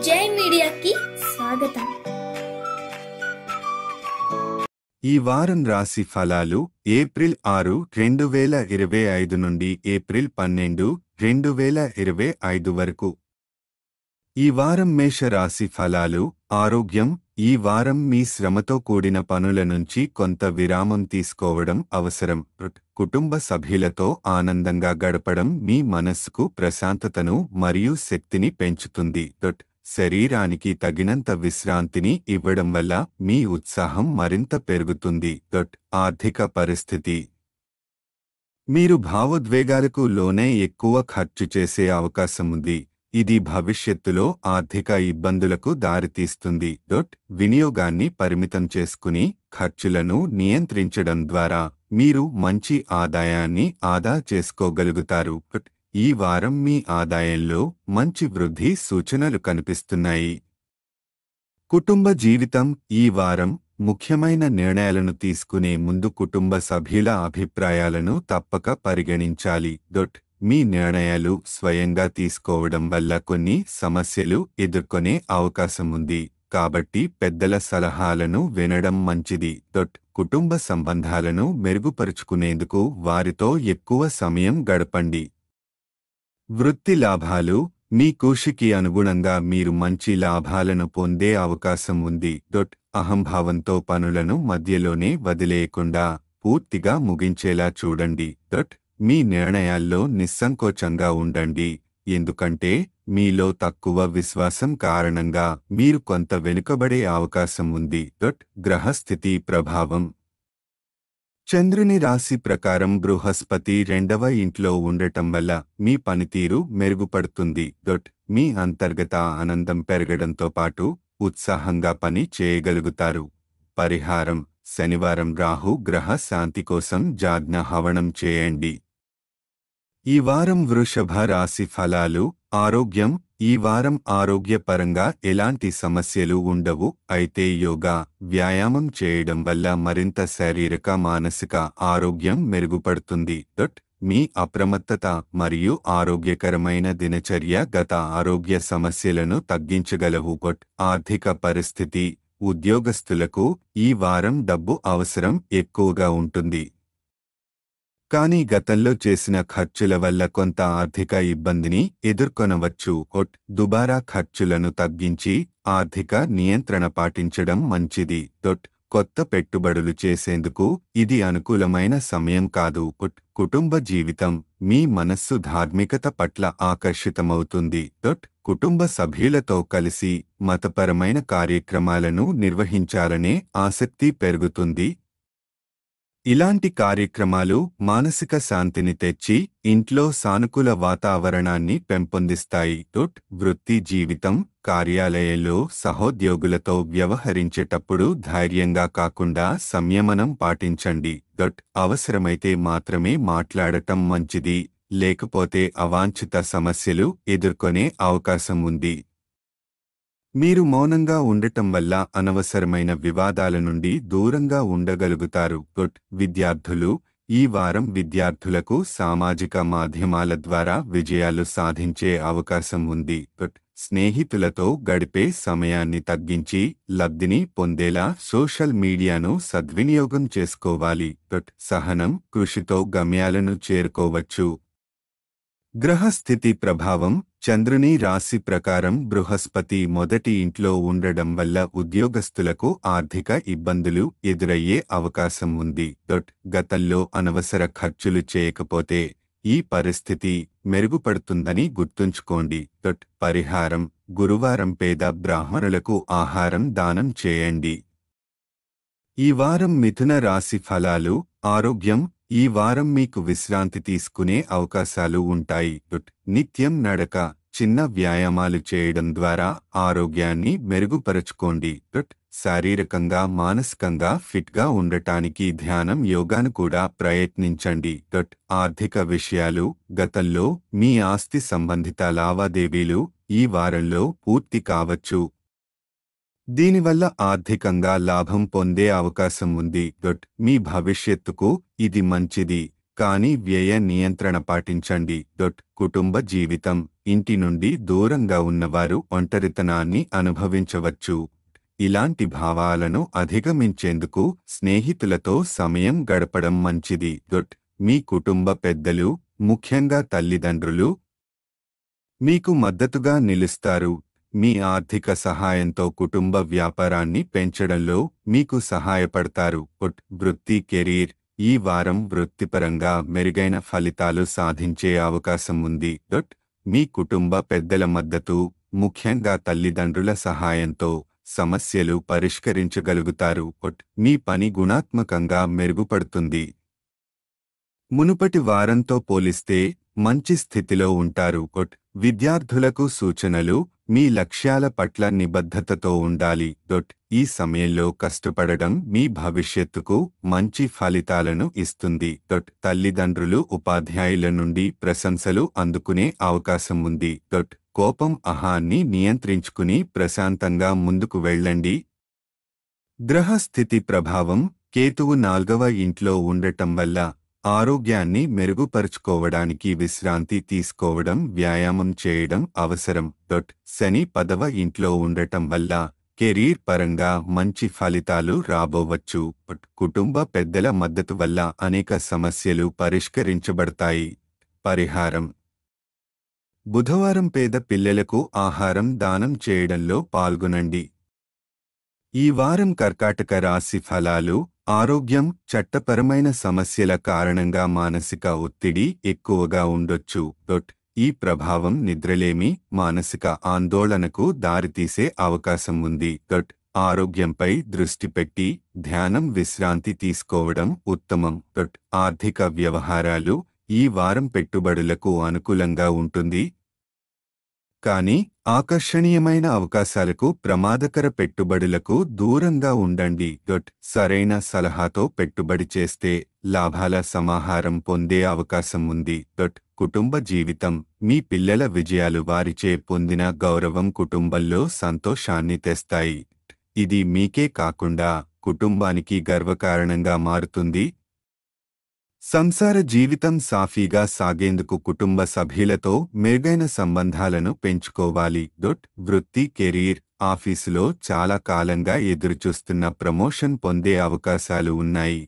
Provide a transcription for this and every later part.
జై మీడియాకి స్వాగతం. ఈ వారం రాశి ఫలాలు ఏప్రిల్ 6, 2025 నుండి ఏప్రిల్ 12, 2025 వరకు. ఈ వారం మేష రాశి ఫలాలు. ఆరోగ్యం. ఈ వారం మీ శ్రమతో కూడిన పనుల నుంచి కొంత విరామం తీసుకోవడం అవసరం. కుటుంబ సభ్యులతో ఆనందంగా గడపడం మీ మనస్సుకు ప్రశాంతతను మరియు శక్తిని పెంచుతుంది. శరీరానికి తగినంత విశ్రాంతిని ఇవ్వడం వల్ల మీ ఉత్సాహం మరింత పెరుగుతుంది. ఆర్థిక పరిస్థితి. మీరు భావోద్వేగాలకు లోనే ఎక్కువ ఖర్చు చేసే అవకాశం ఉంది. ఇది భవిష్యత్తులో ఆర్థిక ఇబ్బందులకు దారితీస్తుంది. వినియోగాన్ని పరిమితం చేసుకుని ఖర్చులను నియంత్రించడం ద్వారా మీరు మంచి ఆదాయాన్ని ఆదా చేసుకోగలుగుతారు. ఈ వారం మీ ఆదాయంలో మంచి వృద్ధి సూచనలు కనిపిస్తున్నాయి. కుటుంబ జీవితం. ఈ వారం ముఖ్యమైన నిర్ణయాలను తీసుకునే ముందు కుటుంబ సభ్యుల అభిప్రాయాలను తప్పక పరిగణించాలి. మీ నిర్ణయాలు స్వయంగా తీసుకోవడం వల్ల కొన్ని సమస్యలు ఎదుర్కొనే అవకాశం ఉంది. కాబట్టి పెద్దల సలహాలను వినడం మంచిది. కుటుంబ సంబంధాలను మెరుగుపరుచుకునేందుకు వారితో ఎక్కువ సమయం గడపండి. వృత్తి లాభాలు. మీ కృషికి అనుగుణంగా మీరు మంచి లాభాలను పొందే అవకాశం ఉంది. అహంభావంతో పనులను మధ్యలోనే వదిలేయకుండా పూర్తిగా ముగించేలా చూడండి. మీ నిర్ణయాల్లో నిస్సంకోచంగా ఉండండి, ఎందుకంటే మీలో తక్కువ విశ్వాసం కారణంగా మీరు కొంత వెనుకబడే అవకాశం ఉంది. గ్రహస్థితి ప్రభావం. చంద్రుని రాశి ప్రకారం బృహస్పతి 2వ ఇంట్లో ఉండటం వల్ల మీ పనితీరు మెరుగుపడుతుంది. మీ అంతర్గత ఆనందం పెరగడంతో పాటు ఉత్సాహంగా పని చేయగలుగుతారు. పరిహారం. శనివారం రాహు గ్రహ శాంతి కోసం జాజ్ఞ హవనం చేయండి. ఈ వారం వృషభ రాశి ఫలాలు. ఆరోగ్యం. ఈ వారం ఆరోగ్యపరంగా ఎలాంటి సమస్యలు ఉండవు. అయితే యోగా, వ్యాయామం చేయడం వల్ల మరింత శారీరక మానసిక ఆరోగ్యం మెరుగుపడుతుంది. మీ అప్రమత్తత మరియు ఆరోగ్యకరమైన దినచర్య గత ఆరోగ్య సమస్యలను తగ్గించగలవు. ఆర్థిక పరిస్థితి. ఉద్యోగస్తులకు ఈ వారం డబ్బు అవసరం ఎక్కువగా ఉంటుంది. కానీ గతంలో చేసిన ఖర్చుల వల్ల కొంత ఆర్థిక ఇబ్బందిని ఎదుర్కొనవచ్చు. దుబారా ఖర్చులను తగ్గించి ఆర్థిక నియంత్రణ పాటించడం మంచిది. కొత్త పెట్టుబడులు చేసేందుకు ఇది అనుకూలమైన సమయం కాదు. కుటుంబ జీవితం. మీ మనస్సు ధార్మికత పట్ల ఆకర్షితమవుతుంది. కుటుంబ సభ్యులతో కలిసి మతపరమైన కార్యక్రమాలను నిర్వహించాలనే ఆసక్తి పెరుగుతుంది. ఇలాంటి కార్యక్రమాలు మానసిక శాంతిని తెచ్చి ఇంట్లో సానుకూల వాతావరణాన్ని పెంపొందిస్తాయి. వృత్తి జీవితం. కార్యాలయంలో సహోద్యోగులతో వ్యవహరించేటప్పుడు ధైర్యంగా కాకుండా సంయమనం పాటించండి. అవసరమైతే మాత్రమే మాట్లాడటం మంచిది, లేకపోతే అవాంఛిత సమస్యలు ఎదుర్కొనే అవకాశం ఉంది. మీరు మౌనంగా ఉండటం వల్ల అనవసరమైన వివాదాల నుండి దూరంగా ఉండగలుగుతారు. విద్యార్థులు. ఈ వారం విద్యార్థులకు సామాజిక మాధ్యమాల ద్వారా విజయాలు సాధించే అవకాశం ఉంది. స్నేహితులతో గడిపే సమయాన్ని తగ్గించి లబ్ధిని పొందేలా సోషల్ మీడియాను సద్వినియోగం చేసుకోవాలి. సహనం. కృషితో గమ్యాలను చేరుకోవచ్చు. గ్రహస్థితి ప్రభావం. చంద్రుని రాశి ప్రకారం బృహస్పతి మొదటి ఇంట్లో ఉండడం వల్ల ఉద్యోగస్తులకు ఆర్థిక ఇబ్బందులు ఎదురయ్యే అవకాశం ఉంది. గతంలో అనవసర ఖర్చులు చేయకపోతే ఈ పరిస్థితి మెరుగుపడుతుందని గుర్తుంచుకోండి. పరిహారం. గురువారం పేద బ్రాహ్మణులకు ఆహారం దానం చేయండి. ఈ వారం మిథున రాశి ఫలాలు. ఆరోగ్యం. ఈ వారం మీకు విశ్రాంతి తీసుకునే అవకాశాలు ఉంటాయి. నిత్యం నడక, చిన్న వ్యాయామాలు చేయడం ద్వారా ఆరోగ్యాన్ని మెరుగుపరచుకోండి. శారీరకంగా మానసికంగా ఫిట్గా ఉండటానికి ధ్యానం, యోగాను కూడా ప్రయత్నించండి. ఆర్థిక విషయాలు. గతంలో మీ ఆస్తి సంబంధిత లావాదేవీలు ఈ వారంలో పూర్తి కావచ్చు. దీనివల్ల ఆర్థికంగా లాభం పొందే అవకాశం ఉంది. మీ భవిష్యత్తుకు ఇది మంచిది. కానీ వ్యయ నియంత్రణ పాటించండి. కుటుంబ జీవితం ఇంటి నుండి దూరంగా ఉన్నవారు ఒంటరితనాన్ని అనుభవించవచ్చు. ఇలాంటి భావాలను అధిగమించేందుకు స్నేహితులతో సమయం గడపడం మంచిది. మీ కుటుంబ పెద్దలు, ముఖ్యంగా తల్లిదండ్రులు, మీకు మద్దతుగా నిలుస్తారు. మీ ఆర్థిక సహాయంతో కుటుంబ వ్యాపారాన్ని పెంచడంలో మీకు సహాయపడతారు. వృత్తి, కెరీర్ ఈ వారం వృత్తిపరంగా మెరుగైన ఫలితాలు సాధించే అవకాశం ఉంది. మీ కుటుంబ పెద్దల మద్దతు, ముఖ్యంగా తల్లిదండ్రుల సహాయంతో సమస్యలు పరిష్కరించగలుగుతారు. మీ పని గుణాత్మకంగా మెరుగుపడుతుంది. మునుపటి వారంతో పోలిస్తే మంచి స్థితిలో ఉంటారు. విద్యార్థులకు సూచనలు: మీ లక్ష్యాల పట్ల నిబద్ధతతో ఉండాలి. ఈ సమయంలో కష్టపడడం మీ భవిష్యత్తుకు మంచి ఫలితాలను ఇస్తుంది. తల్లిదండ్రులు, ఉపాధ్యాయుల నుండి ప్రశంసలు అందుకునే అవకాశం ఉంది. కోపం, అహాన్ని నియంత్రించుకుని ప్రశాంతంగా ముందుకు వెళ్ళండి. గ్రహస్థితి ప్రభావం: కేతువు 4వ ఇంట్లో ఉండటం వల్ల ఆరోగ్యాన్ని మెరుగుపరుచుకోవడానికి విశ్రాంతి తీసుకోవడం, వ్యాయామం చేయడం అవసరం. శని 10వ ఇంట్లో ఉండటం వల్ల కెరీర్ పరంగా మంచి ఫలితాలు రాబోవచ్చు. కుటుంబ పెద్దల మద్దతు వల్ల అనేక సమస్యలు పరిష్కరించబడతాయి. పరిహారం: బుధవారం పేద పిల్లలకు ఆహారం దానం చేయడంలో పాల్గొనండి. ఈ వారం కర్కాటక రాశి ఫలాలు: ఆరోగ్యం: చట్టపరమైన సమస్యల కారణంగా మానసిక ఒత్తిడి ఎక్కువగా ఉండొచ్చు. ఈ ప్రభావం నిద్రలేమి, మానసిక ఆందోళనకు దారితీసే అవకాశం ఉంది. ఆరోగ్యంపై దృష్టి పెట్టి ధ్యానం, విశ్రాంతి తీసుకోవడం ఉత్తమం. ఆర్థిక వ్యవహారాలు: ఈ వారం పెట్టుబడులకు అనుకూలంగా ఉంటుంది. కానీ ఆకర్షణీయమైన అవకాశాలకు, ప్రమాదకర పెట్టుబడులకు దూరంగా ఉండండి. సరైన సలహాతో పెట్టుబడి చేస్తే లాభాల సమాహారం పొందే అవకాశం ఉంది. కుటుంబ జీవితం: మీ పిల్లల విజయాలు వారిచే పొందిన గౌరవం కుటుంబంలో సంతోషాన్ని తెస్తాయి. ఇది మీకే కాకుండా కుటుంబానికి గర్వకారణంగా మారుతుంది. సంసార జీవితం సాఫీగా సాగేందుకు కుటుంబ సభ్యులతో మెరుగైన సంబంధాలను పెంచుకోవాలి. వృత్తి, కెరీర్: ఆఫీసులో చాలా కాలంగా ఎదురుచూస్తున్న ప్రమోషన్ పొందే అవకాశాలు ఉన్నాయి.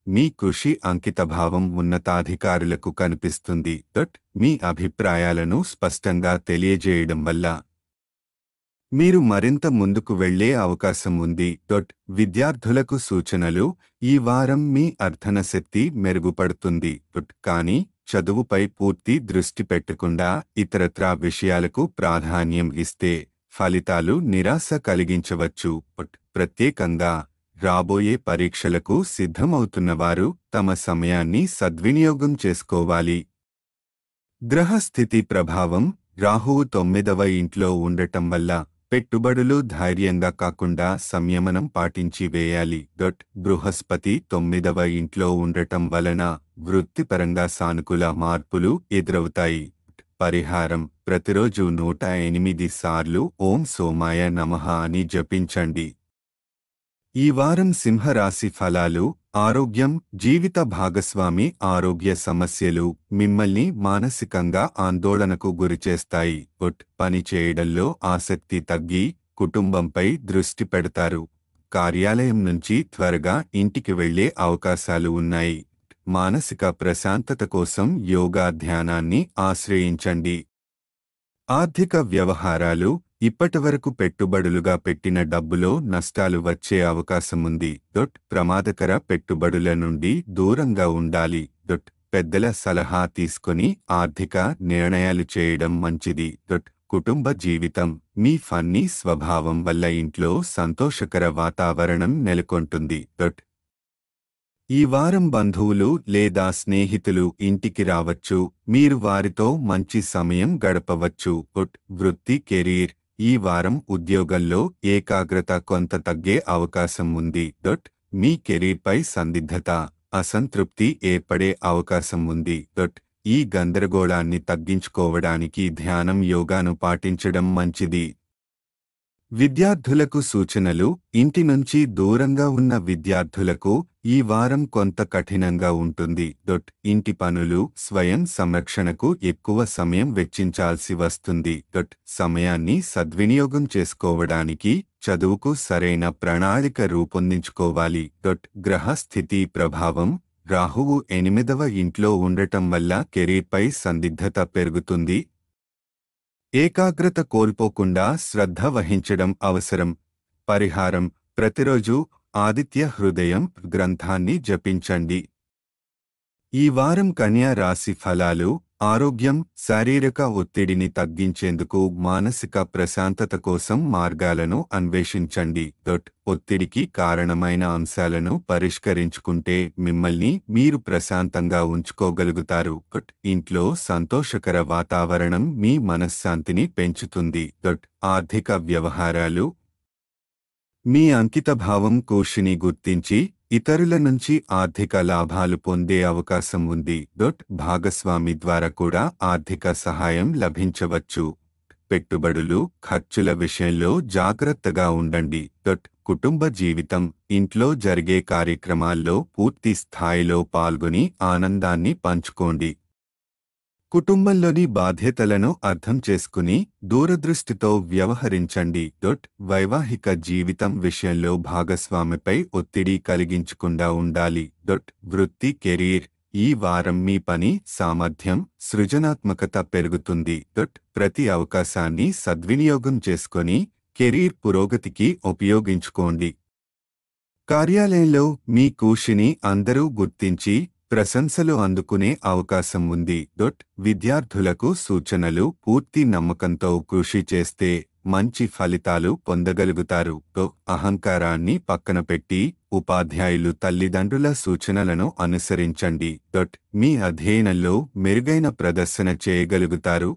మీ కృషి, అంకితభావం ఉన్నతాధికారులకు కనిపిస్తుంది. మీ అభిప్రాయాలను స్పష్టంగా తెలియజేయడం వల్ల మీరు మరింత ముందుకు వెళ్లే అవకాశం ఉంది. విద్యార్థులకు సూచనలు: ఈ వారం మీ అర్థన శక్తి మెరుగుపడుతుంది. కానీ చదువుపై పూర్తి దృష్టి పెట్టకుండా ఇతరత్రా విషయాలకు ప్రాధాన్యం ఇస్తే ఫలితాలు నిరాశ కలిగించవచ్చు. ప్రత్యేకంగా రాబోయే పరీక్షలకు సిద్ధమవుతున్నవారు తమ సమయాన్ని సద్వినియోగం చేసుకోవాలి. గ్రహస్థితి ప్రభావం: రాహువు 9వ ఇంట్లో ఉండటం వల్ల పెట్టుబడులు ధైర్యంగా కాకుండా సంయమనం పాటించి వేయాలి. బృహస్పతి 9వ ఇంట్లో ఉండటం వలన వృత్తిపరంగా సానుకూల మార్పులు ఎదురవుతాయి. పరిహారం: ప్రతిరోజు 108 సార్లు ఓం సోమాయ నమః అని జపించండి. ఈ వారం సింహరాశి ఫలాలు: ఆరోగ్యం: జీవిత భాగస్వామి ఆరోగ్య సమస్యలు మిమ్మల్ని మానసికంగా ఆందోళనకు గురిచేస్తాయి. పని చేయడంలో ఆసక్తి తగ్గి కుటుంబంపై దృష్టి పెడతారు. కార్యాలయం నుంచి త్వరగా ఇంటికి వెళ్లే అవకాశాలు ఉన్నాయి. మానసిక ప్రశాంతత కోసం యోగా, ధ్యానాన్ని ఆశ్రయించండి. ఆర్థిక వ్యవహారాలు: ఇప్పటివరకు పెట్టుబడులుగా పెట్టిన డబ్బులో నష్టాలు వచ్చే అవకాశముంది. ప్రమాదకర పెట్టుబడుల నుండి దూరంగా ఉండాలి. పెద్దల సలహా తీసుకొని ఆర్థిక నిర్ణయాలు చేయడం మంచిది. కుటుంబ జీవితం: మీ ఫన్నీ స్వభావం వల్ల ఇంట్లో సంతోషకర వాతావరణం నెలకొంటుంది. ఈ వారం బంధువులు లేదా స్నేహితులు ఇంటికి రావచ్చు. మీరు వారితో మంచి సమయం గడపవచ్చు. వృత్తి, కెరీర్: ఈ వారం ఉద్యోగంలో ఏకాగ్రత కొంత తగ్గే అవకాశం ఉంది. మీ కెరీర్పై సందిగ్ధత, అసంతృప్తి ఏర్పడే అవకాశం ఉంది. ఈ గందరగోళాన్ని తగ్గించుకోవడానికి ధ్యానం, యోగాను పాటించడం మంచిది. విద్యార్థులకు సూచనలు: ఇంటి నుంచి దూరంగా ఉన్న విద్యార్థులకు ఈ వారం కొంత కఠినంగా ఉంటుంది. ఇంటి పనులు, స్వయం సంరక్షణకు ఎక్కువ సమయం వెచ్చించాల్సి వస్తుంది. సమయాన్ని సద్వినియోగం చేసుకోవడానికి చదువుకు సరైన ప్రణాళిక రూపొందించుకోవాలి. గ్రహ స్థితి ప్రభావం. రాహువు 8వ ఇంట్లో ఉండటం వల్ల కెరీర్పై సందిగ్ధత పెరుగుతుంది. ఏకాగ్రత కోల్పోకుండా శ్రద్ధ వహించడం అవసరం. పరిహారం: ప్రతిరోజు ఆదిత్య హృదయం గ్రంథాన్ని జపించండి. ఈ వారం కన్యా రాశి ఫలాలు. ఆరోగ్యం. శారీరక ఒత్తిడిని తగ్గించేందుకు మానసిక ప్రశాంతత కోసం మార్గాలను అన్వేషించండి. ఒత్తిడికి కారణమైన అంశాలను పరిష్కరించుకుంటే మిమ్మల్ని మీరు ప్రశాంతంగా ఉంచుకోగలుగుతారు. ఇంట్లో సంతోషకర వాతావరణం మీ మనశ్శాంతిని పెంచుతుంది. ఆర్థిక వ్యవహారాలు. మీ అంకితభావం కృషిని గుర్తించి ఇతరుల నుంచి ఆర్థిక లాభాలు పొందే అవకాశం ఉంది. భాగస్వామి ద్వారా కూడా ఆర్థిక సహాయం లభించవచ్చు. పెట్టుబడులు, ఖర్చుల విషయంలో జాగ్రత్తగా ఉండండి. కుటుంబ జీవితం. ఇంట్లో జరిగే కార్యక్రమాల్లో పూర్తి స్థాయిలో పాల్గొని ఆనందాన్ని పంచుకోండి. కుటుంబంలోని బాధ్యతలను అర్థం చేసుకుని దూరదృష్టితో వ్యవహరించండి. వైవాహిక జీవితం విషయంలో భాగస్వామిపై ఒత్తిడి కలిగించకుండా ఉండాలి. వృత్తి, కెరీర్. ఈ వారం మీ పని సామర్థ్యం, సృజనాత్మకత పెరుగుతుంది. ప్రతి అవకాశాన్ని సద్వినియోగం చేసుకొని కెరీర్ పురోగతికి ఉపయోగించుకోండి. కార్యాలయంలో మీ కృషిని అందరూ గుర్తించి ప్రశంసలు అందుకునే అవకాశం ఉంది. విద్యార్థులకు సూచనలు. పూర్తి నమ్మకంతో కృషి చేస్తే మంచి ఫలితాలు పొందగలుగుతారు. అహంకారాన్ని పక్కన పెట్టి ఉపాధ్యాయులు, తల్లిదండ్రుల సూచనలను అనుసరించండి. మీ అధ్యయనంలో మెరుగైన ప్రదర్శన చేయగలుగుతారు.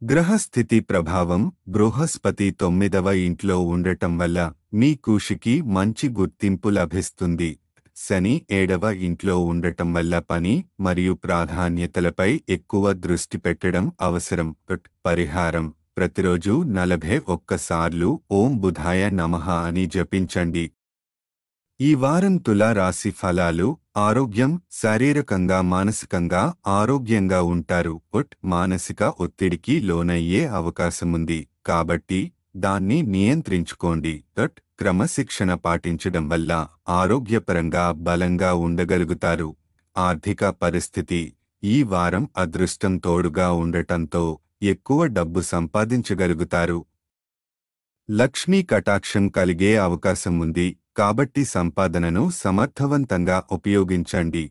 గ్రహస్థితి ప్రభావం. బృహస్పతి 9వ ఇంట్లో ఉండటం వల్ల మీ కృషికి మంచి గుర్తింపు లభిస్తుంది. శని 7వ ఇంట్లో ఉండటం వల్ల పని మరియు ప్రాధాన్యతలపై ఎక్కువ దృష్టి పెట్టడం అవసరం. పరిహారం: ప్రతిరోజు 41 సార్లు ఓం బుధాయ నమః అని జపించండి. ఈ వారం తులా రాశి ఫలాలు. ఆరోగ్యం. శారీరకంగా, మానసికంగా ఆరోగ్యంగా ఉంటారు. మానసిక ఒత్తిడికి లోనయ్యే అవకాశముంది కాబట్టి దాన్ని నియంత్రించుకోండి. క్రమశిక్షణ పాటించడం వల్ల ఆరోగ్యపరంగా బలంగా ఉండగలుగుతారు. ఆర్థిక పరిస్థితి. ఈ వారం అదృష్టం తోడుగా ఉండటంతో ఎక్కువ డబ్బు సంపాదించగలుగుతారు. లక్ష్మీ కటాక్షం కలిగే అవకాశం ఉంది కాబట్టి సంపాదనను సమర్థవంతంగా ఉపయోగించండి.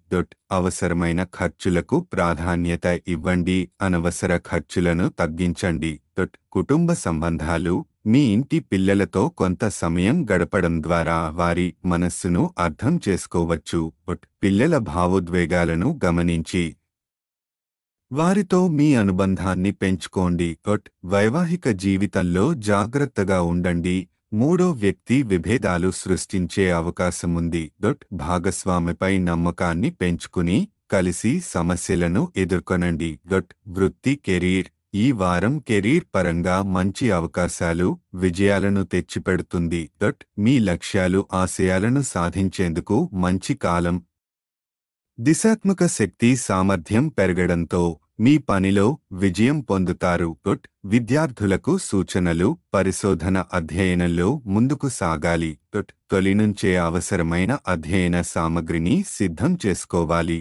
అవసరమైన ఖర్చులకు ప్రాధాన్యత ఇవ్వండి. అనవసర ఖర్చులను తగ్గించండి. కుటుంబ సంబంధాలు. మీ ఇంటి పిల్లలతో కొంత సమయం గడపడం ద్వారా వారి మనస్సును అర్థం చేసుకోవచ్చు. పిల్లల భావోద్వేగాలను గమనించి వారితో మీ అనుబంధాన్ని పెంచుకోండి. వైవాహిక జీవితంలో జాగ్రత్తగా ఉండండి. మూడో వ్యక్తి విభేదాలు సృష్టించే అవకాశముంది. భాగస్వామిపై నమ్మకాన్ని పెంచుకుని కలిసి సమస్యలను ఎదుర్కొనండి. వృత్తి, కెరీర్. ఈ వారం కెరీర్ పరంగా మంచి అవకాశాలు, విజయాలను తెచ్చిపెడుతుంది. మీ లక్ష్యాలు, ఆశయాలను సాధించేందుకు మంచి కాలం. దిశాత్మక శక్తి, సామర్థ్యం పెరగడంతో మీ పనిలో విజయం పొందుతారు. విద్యార్థులకు సూచనలు. పరిశోధన అధ్యయనంలో ముందుకు సాగాలి. తొలి నుంచే అవసరమైన అధ్యయన సామగ్రిని సిద్ధం చేసుకోవాలి.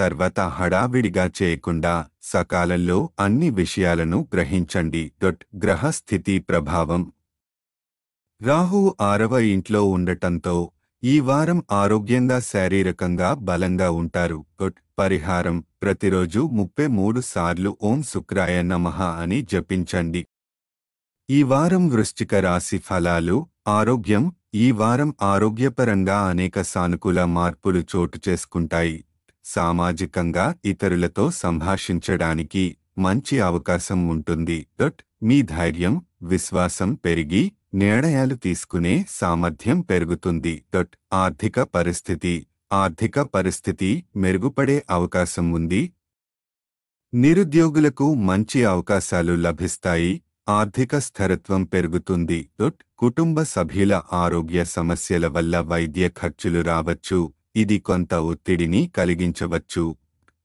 తర్వాత హడావిడిగా చేయకుండా సకాలంలో అన్ని విషయాలను గ్రహించండి. గ్రహ స్థితి ప్రభావం. రాహువు 6వ ఇంట్లో ఉండటంతో ఈ వారం ఆరోగ్యంగా, శారీరకంగా బలంగా ఉంటారు. పరిహారం: ప్రతిరోజు 33 సార్లు ఓం శుక్రాయ నమః అని జపించండి. ఈ వారం వృశ్చిక రాశి ఫలాలు. ఆరోగ్యం. ఈ వారం ఆరోగ్యపరంగా అనేక సానుకూల మార్పులు చోటు చేసుకుంటాయి. సామాజికంగా ఇతరులతో సంభాషించడానికి మంచి అవకాశం ఉంటుంది. మీ ధైర్యం, విశ్వాసం పెరిగి నిర్ణయాలు తీసుకునే సామర్థ్యం పెరుగుతుంది. ఆర్థిక పరిస్థితి. ఆర్థిక పరిస్థితి మెరుగుపడే అవకాశం ఉంది. నిరుద్యోగులకు మంచి అవకాశాలు లభిస్తాయి. ఆర్థిక స్థిరత్వం పెరుగుతుంది. కుటుంబ సభ్యుల ఆరోగ్య సమస్యల వల్ల వైద్య ఖర్చులు రావచ్చు, ఇది కొంత ఒత్తిడిని కలిగించవచ్చు.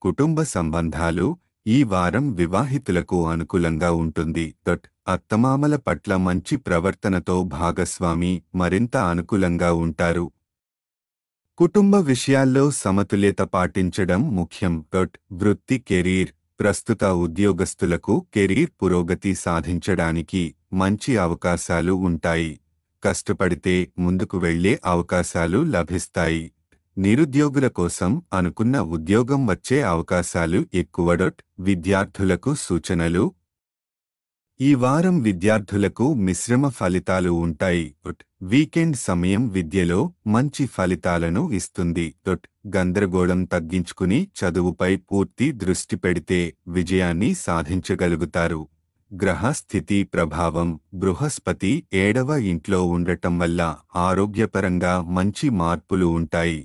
కుటుంబ సంబంధాలు ఈ వారం వివాహితులకు అనుకూలంగా ఉంటుంది. అత్తమామల పట్ల మంచి ప్రవర్తనతో భాగస్వామి మరింత అనుకూలంగా ఉంటారు. కుటుంబ విషయాల్లో సమతుల్యత పాటించడం ముఖ్యం. వృత్తి కెరీర్ ప్రస్తుత ఉద్యోగస్తులకు కెరీర్ పురోగతి సాధించడానికి మంచి అవకాశాలు ఉంటాయి. కష్టపడితే ముందుకు వెళ్లే అవకాశాలు లభిస్తాయి. నిరుద్యోగుల కోసం అనుకున్న ఉద్యోగం వచ్చే అవకాశాలు ఎక్కువ. విద్యార్థులకు సూచనలు ఈ వారం విద్యార్థులకు మిశ్రమ ఫలితాలు ఉంటాయి. వీకెండ్ సమయం విద్యలో మంచి ఫలితాలను ఇస్తుంది. గందరగోళం తగ్గించుకుని చదువుపై పూర్తి దృష్టి పెడితే విజయాన్ని సాధించగలుగుతారు. గ్రహ స్థితి ప్రభావం బృహస్పతి 7వ ఇంట్లో ఉండటం వల్ల ఆరోగ్యపరంగా మంచి మార్పులు ఉంటాయి.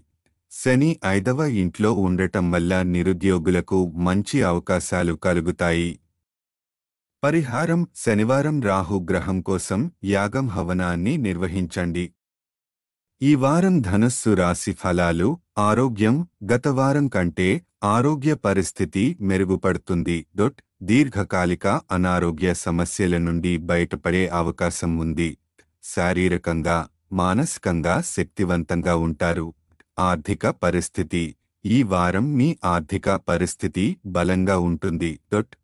శని 5వ ఇంట్లో ఉండటం వల్ల నిరుద్యోగులకు మంచి అవకాశాలు కలుగుతాయి. పరిహారం శనివారం రాహు గ్రహం కోసం యాగం హవనాన్ని నిర్వహించండి. ఈ వారం ధనుస్సు రాశి ఫలాలు ఆరోగ్యం గత వారం కంటే ఆరోగ్య పరిస్థితి మెరుగుపడుతుంది. దీర్ఘకాలిక అనారోగ్య సమస్యల నుండి బయటపడే అవకాశం ఉంది. శారీరకంగా మానసికంగా శక్తివంతంగా ఉంటారు. ఆర్థిక పరిస్థితి ఈ వారం మీ ఆర్థిక పరిస్థితి బలంగా ఉంటుంది.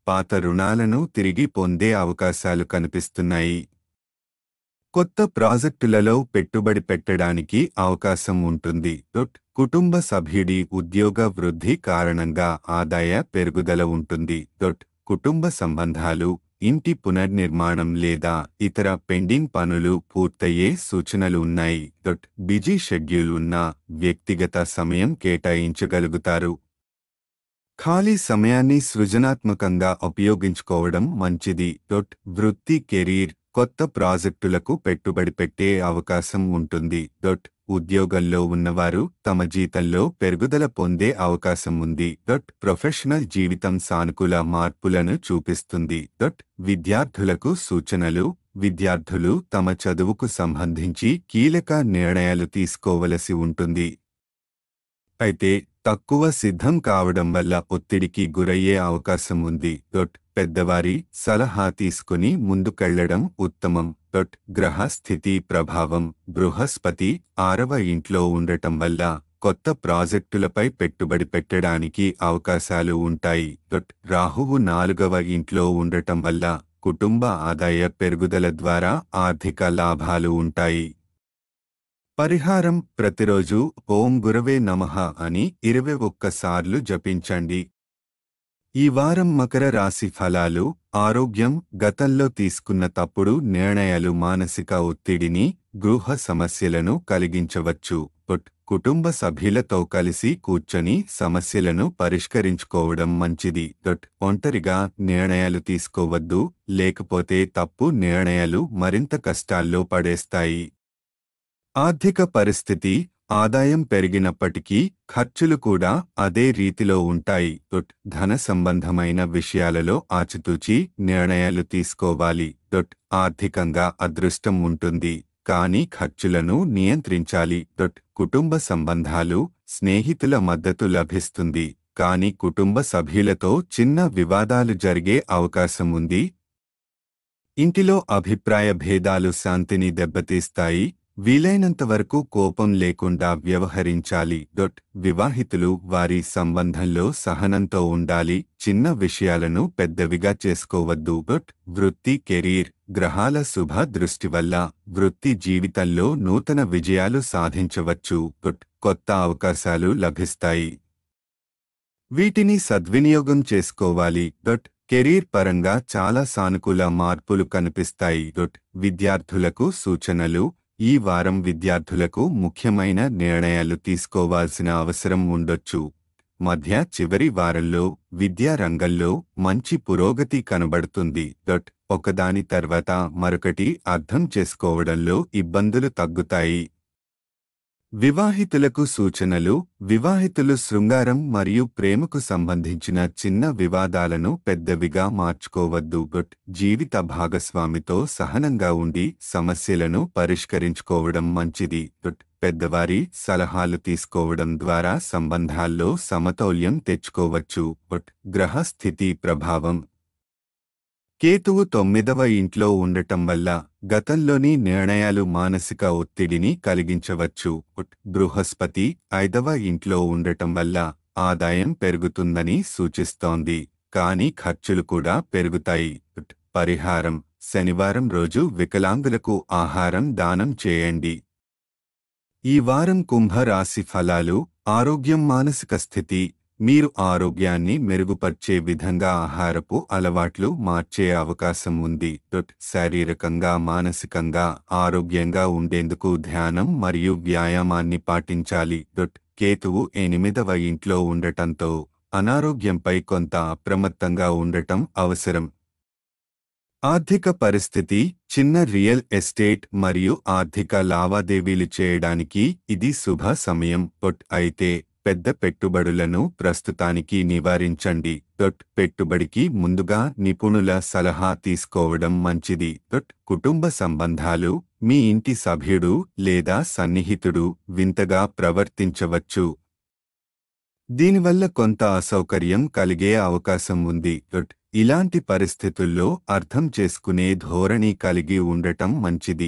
పాత రుణాలను తిరిగి పొందే అవకాశాలు కనిపిస్తున్నాయి. కొత్త ప్రాజెక్టులలో పెట్టుబడి పెట్టడానికి అవకాశం ఉంటుంది. కుటుంబ సభ్యుడి ఉద్యోగ వృద్ధి కారణంగా ఆదాయ పెరుగుదల ఉంటుంది. కుటుంబ సంబంధాలు ఇంటి పునర్నిర్మాణం లేదా ఇతర పెండింగ్ పనులు పూర్తయ్యే సూచనలు ఉన్నాయి. బిజీ షెడ్యూల్ ఉన్న వ్యక్తిగత సమయం కేటాయించగలుగుతారు. ఖాళీ సమయాన్ని సృజనాత్మకంగా ఉపయోగించుకోవడం మంచిది. వృత్తి కెరీర్ కొత్త ప్రాజెక్టులకు పెట్టుబడి పెట్టే అవకాశం ఉంటుంది. ఉద్యోగంలో ఉన్నవారు తమ జీతంలో పెరుగుదల పొందే అవకాశం ఉంది. ప్రొఫెషనల్ జీవితం సానుకూల మార్పులను చూపిస్తుంది. విద్యార్థులకు సూచనలు విద్యార్థులు తమ చదువుకు సంబంధించి కీలక నిర్ణయాలు తీసుకోవలసి ఉంటుంది. అయితే తక్కువ సిద్ధం కావడం వల్ల ఒత్తిడికి గురయ్యే అవకాశం ఉంది. పెద్దవారి సలహా తీసుకుని ముందుకెళ్లడం ఉత్తమం. గ్రహ స్థితి ప్రభావం బృహస్పతి 6వ ఇంట్లో ఉండటం వల్ల కొత్త ప్రాజెక్టులపై పెట్టుబడి పెట్టడానికి అవకాశాలు ఉంటాయి. రాహువు 4వ ఇంట్లో ఉండటం వల్ల కుటుంబ ఆదాయ పెరుగుదల ద్వారా ఆర్థిక లాభాలు ఉంటాయి. పరిహారం ప్రతిరోజు ఓం గురవే నమః అని 21 సార్లు జపించండి. ఈ వారం మకర రాశి ఫలాలు ఆరోగ్యం గతంలో తీసుకున్న తప్పుడు నిర్ణయాలు మానసిక ఒత్తిడిని గృహ సమస్యలను కలిగించవచ్చు. కుటుంబ సభ్యులతో కలిసి కూర్చొని సమస్యలను పరిష్కరించుకోవడం మంచిది. ఒంటరిగా నిర్ణయాలు తీసుకోవద్దు, లేకపోతే తప్పు నిర్ణయాలు మరింత కష్టాల్లో పడేస్తాయి. ఆర్థిక పరిస్థితి ఆదాయం పెరిగినప్పటికీ ఖర్చులు కూడా అదే రీతిలో ఉంటాయి. ధన సంబంధమైన విషయాలలో ఆచితూచి నిర్ణయాలు తీసుకోవాలి. ఆర్థికంగా అదృష్టం ఉంటుంది, కానీ ఖర్చులను నియంత్రించాలి. కుటుంబ సంబంధాలు స్నేహితుల మద్దతు లభిస్తుంది, కానీ కుటుంబ సభ్యులతో చిన్న వివాదాలు జరిగే అవకాశం ఉంది. ఇంటిలో అభిప్రాయ భేదాలు శాంతిని దెబ్బతీస్తాయి. వీలైనంతవరకు కోపం లేకుండా వ్యవహరించాలి. వివాహితులు వారి సంబంధంలో సహనంతో ఉండాలి, చిన్న విషయాలను పెద్దవిగా చేసుకోవద్దు. వృత్తి కెరీర్ గ్రహాల శుభ దృష్టి వల్ల వృత్తి జీవితంలో నూతన విజయాలు సాధించవచ్చు. కొత్త అవకాశాలు లభిస్తాయి, వీటిని సద్వినియోగం చేసుకోవాలి. కెరీర్ పరంగా చాలా సానుకూల మార్పులు కనిపిస్తాయి. విద్యార్థులకు సూచనలు ఈ వారం విద్యార్థులకు ముఖ్యమైన నిర్ణయాలు తీసుకోవాల్సిన అవసరం ఉండొచ్చు. మధ్య చివరి వారంలో విద్యా రంగంలో మంచి పురోగతి కనబడుతుంది. ఒకదాని తర్వాత మరొకటి అర్థం చేసుకోవడంలో ఇబ్బందులు తగ్గుతాయి. వివాహితులకు సూచనలు. వివాహితులు శృంగారం మరియు ప్రేమకు సంబంధించిన చిన్న వివాదాలను పెద్దవిగా మార్చుకోవద్దు. జీవిత భాగస్వామితో సహనంగా ఉండి సమస్యలను పరిష్కరించుకోవడం మంచిది. పెద్దవారి సలహాలు తీసుకోవడం ద్వారా సంబంధాల్లో సమతౌల్యం తెచ్చుకోవచ్చు. గ్రహ స్థితి ప్రభావం. కేతువు 9వ ఇంట్లో ఉండటం వల్ల గతంలోని నిర్ణయాలు మానసిక ఒత్తిడిని కలిగించవచ్చు. బృహస్పతి 5వ ఇంట్లో ఉండటం వల్ల ఆదాయం పెరుగుతుందని సూచిస్తోంది, కానీ ఖర్చులు కూడా పెరుగుతాయి. పరిహారం: శనివారం రోజు వికలాంగులకు ఆహారం దానం చేయండి. ఈ వారం కుంభ రాశి ఫలాలు. ఆరోగ్యం. మానసిక స్థితి. మీరు ఆరోగ్యాన్ని మెరుగుపర్చే విధంగా ఆహారపు అలవాట్లు మార్చే అవకాశం ఉంది. శారీరకంగా మానసికంగా ఆరోగ్యంగా ఉండేందుకు ధ్యానం మరియు వ్యాయామాన్ని పాటించాలి. కేతువు 8వ ఇంట్లో ఉండటంతో అనారోగ్యంపై కొంత అప్రమత్తంగా ఉండటం అవసరం. ఆర్థిక పరిస్థితి. చిన్న రియల్ ఎస్టేట్ మరియు ఆర్థిక లావాదేవీలు చేయడానికి ఇది శుభ సమయం. అయితే పెద్ద పెట్టుబడులను ప్రస్తుతానికి నివారించండి. పెట్టుబడికి ముందుగా నిపుణుల సలహా తీసుకోవడం మంచిది. కుటుంబ సంబంధాలు. మీ ఇంటి సభ్యుడు లేదా సన్నిహితుడు వింతగా ప్రవర్తించవచ్చు. దీనివల్ల కొంత అసౌకర్యం కలిగే అవకాశం ఉంది. ఇలాంటి పరిస్థితుల్లో అర్థం చేసుకునే ధోరణి కలిగి ఉండటం మంచిది.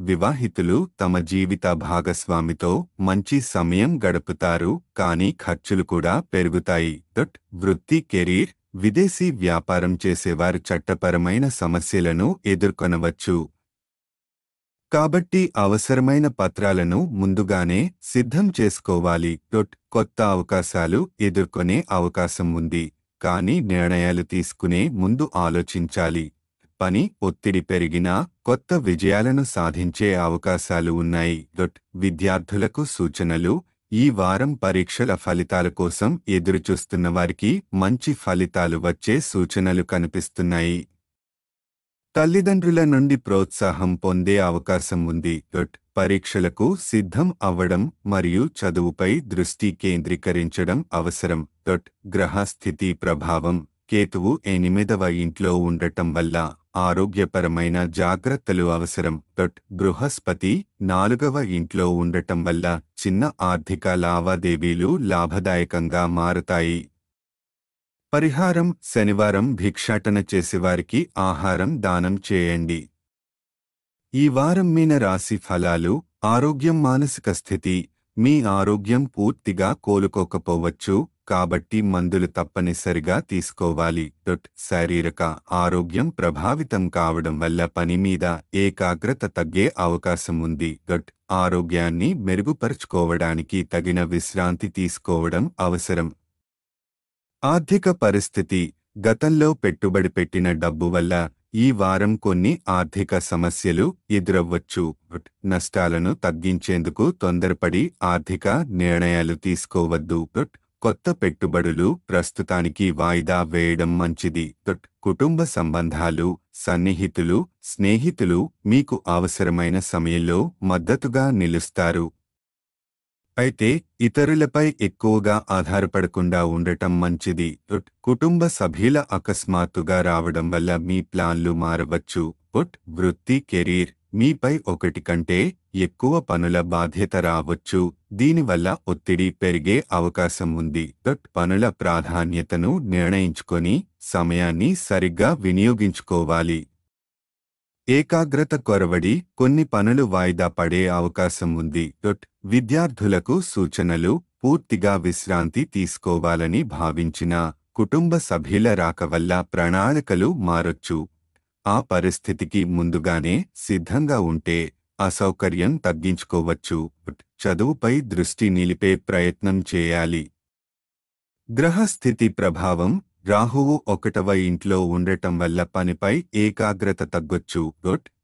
వివాహితులు తమ జీవిత భాగస్వామితో మంచి సమయం గడుపుతారు, కానీ ఖర్చులు కూడా పెరుగుతాయి. వృత్తి, కెరీర్. విదేశీ వ్యాపారం చేసేవారు చట్టపరమైన సమస్యలను ఎదుర్కొనవచ్చు. కాబట్టి అవసరమైన పత్రాలను ముందుగానే సిద్ధం చేసుకోవాలి. కొత్త అవకాశాలు ఎదుర్కొనే అవకాశం ఉంది, కానీ నిర్ణయాలు తీసుకునే ముందు ఆలోచించాలి. పని ఒత్తిడి పెరిగినా కొత్త విజయాలను సాధించే అవకాశాలు ఉన్నాయి. విద్యార్థులకు సూచనలు. ఈ వారం పరీక్షల ఫలితాల కోసం ఎదురుచూస్తున్న వారికి మంచి ఫలితాలు వచ్చే సూచనలు కనిపిస్తున్నాయి. తల్లిదండ్రుల నుండి ప్రోత్సాహం పొందే అవకాశం ఉంది. పరీక్షలకు సిద్ధం అవ్వడం మరియు చదువుపై దృష్టి కేంద్రీకరించడం అవసరం. గ్రహ స్థితి ప్రభావం. కేతువు 8వ ఇంట్లో ఉండటం వల్ల ఆరోగ్యపరమైన జాగ్రత్తలు అవసరం. బృహస్పతి 4వ ఇంట్లో ఉండటం వల్ల చిన్న ఆర్థిక లావాదేవీలు లాభదాయకంగా మారతాయి. పరిహారం: శనివారం భిక్షాటన చేసేవారికి ఆహారం దానం చేయండి. ఈ వారం మీన రాశి ఫలాలు. ఆరోగ్యం. మానసిక స్థితి. మీ ఆరోగ్యం పూర్తిగా కోలుకోకపోవచ్చు, కాబట్టి మందులు తప్పనిసరిగా తీసుకోవాలి. శారీరక ఆరోగ్యం ప్రభావితం కావడం వల్ల పని మీద ఏకాగ్రత తగ్గే అవకాశం ఉంది. ఆరోగ్యాన్ని మెరుగుపరుచుకోవడానికి తగిన విశ్రాంతి తీసుకోవడం అవసరం. ఆర్థిక పరిస్థితి. గతంలో పెట్టుబడి పెట్టిన డబ్బు వల్ల ఈ వారం కొన్ని ఆర్థిక సమస్యలు ఎదురవ్వచ్చు. నష్టాలను తగ్గించేందుకు తొందరపడి ఆర్థిక నిర్ణయాలు తీసుకోవద్దు. కొత్త పెట్టుబడులు ప్రస్తుతానికి వాయిదా వేయడం మంచిది. కుటుంబ సంబంధాలు. సన్నిహితులు, స్నేహితులు మీకు అవసరమైన సమయంలో మద్దతుగా నిలుస్తారు. అయితే ఇతరులపై ఎక్కువగా ఆధారపడకుండా ఉండటం మంచిది. కుటుంబ సభ్యుల అకస్మాత్తుగా రావడం వల్ల మీ ప్లాన్లు మారవచ్చు. వృత్తి, కెరీర్. మీపై ఒకటి కంటే ఎక్కువ పనుల బాధ్యత రావచ్చు. దీనివల్ల ఒత్తిడి పెరిగే అవకాశం ఉంది. పనుల ప్రాధాన్యతను నిర్ణయించుకొని సమయాన్ని సరిగ్గా వినియోగించుకోవాలి. ఏకాగ్రత కొరవడి కొన్ని పనులు వాయిదా పడే అవకాశం ఉంది. విద్యార్థులకు సూచనలు. పూర్తిగా విశ్రాంతి తీసుకోవాలని భావించిన కుటుంబ సభ్యుల రాక వల్ల ప్రణాళికలు మారొచ్చు. ఆ పరిస్థితికి ముందుగానే సిద్ధంగా ఉంటే అసౌకర్యం తగ్గించుకోవచ్చు. చదువుపై దృష్టి నిలిపే ప్రయత్నం చేయాలి. గ్రహస్థితి ప్రభావం. రాహువు 1వ ఇంట్లో ఉండటం వల్ల పనిపై ఏకాగ్రత తగ్గొచ్చు.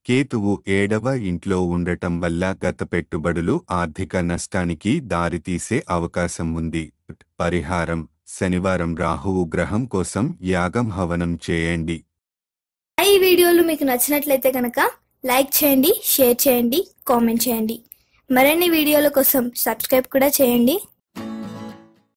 కేతువు 7వ ఇంట్లో ఉండటం వల్ల గత పెట్టుబడులు ఆర్థిక నష్టానికి దారితీసే అవకాశం ఉంది. పరిహారం: శనివారం రాహువు గ్రహం కోసం యాగం హవనం చేయండి. ఈ వీడియోలు మీకు నచ్చినట్లయితే కనుక లైక్ చేయండి, షేర్ చేయండి, కామెంట్ చేయండి. మరిన్ని వీడియోల కోసం సబ్స్క్రైబ్ కూడా చేయండి.